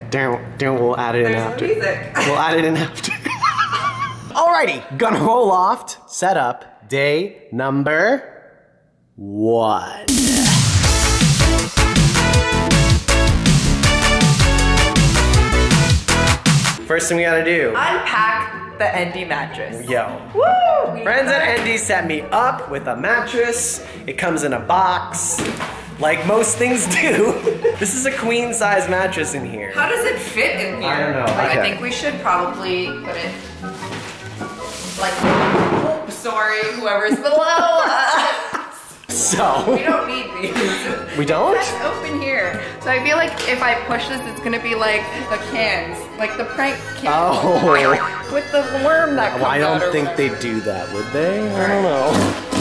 We'll add it in after. Music. We'll add it in after. Alrighty, Gunnarolloft setup day number 1. First thing we gotta do. Unpack the Endy mattress. Yo. Woo! Friends at Endy set me up with a mattress. It comes in a box, like most things do. This is a queen size mattress in here. How does it fit in here? I don't know. Like, Okay. I think we should probably put it like, oh, sorry, whoever's below. So. We don't need these. We don't? Let's open here. So I feel like if I push this, it's gonna be like the cans, like the prank cans. Oh. With the worm that comes Well, I out don't or think whatever. they do that, would they? I don't know.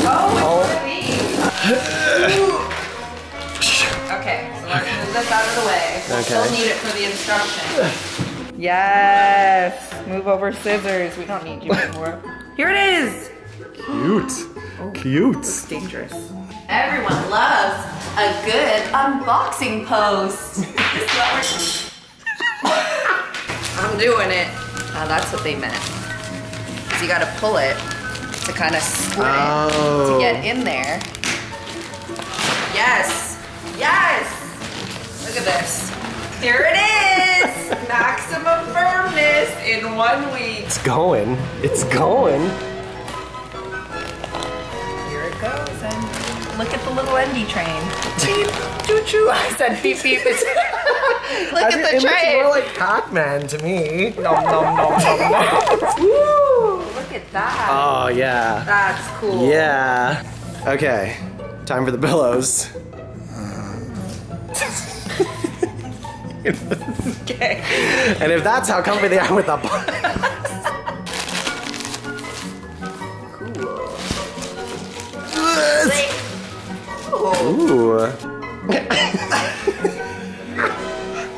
Oh, it's one of these. Okay, so let's move this out of the way. We'll still need it for the instructions. Yes! Move over scissors. We don't need you anymore. Here it is! Cute. Cute. It's dangerous. Everyone loves a good unboxing post. I'm doing it. Oh, that's what they meant. So you gotta pull it to kind of split it to get in there. Yes! Yes! Look at this. Here it is! Maximum firmness in 1 week. It's going. It's going. Here it goes, and look at the little Endy train. Beep, choo-choo. I said beep, beep. Look at the It looks train. more like Pac-Man to me. Nom, nom, nom, nom, nom. Woo! Look at that. Oh, yeah. That's cool. Yeah. Okay, time for the pillows. Okay. And if that's how comfy they are with the Cool. Ooh.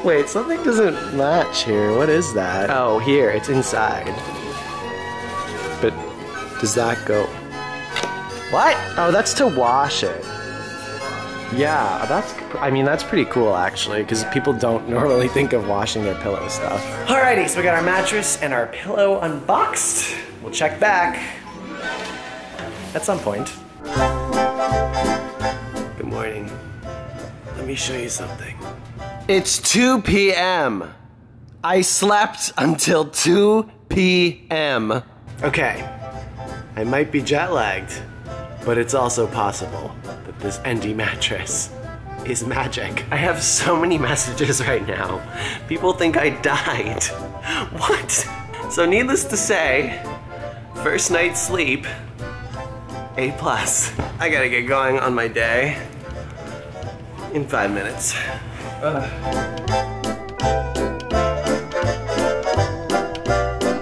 Wait, something doesn't match here. What is that? Oh, here, it's inside. But does that go? What? Oh, that's to wash it. Yeah, that's pretty cool actually, because people don't normally think of washing their pillow stuff. Alrighty, so we got our mattress and our pillow unboxed. We'll check back at some point. Good morning. Let me show you something. It's 2 p.m. I slept until 2 p.m. Okay, I might be jet lagged, but it's also possible that this Endy mattress is magic. I have so many messages right now. People think I died. What? So needless to say, first night's sleep, A+. I gotta get going on my day in 5 minutes.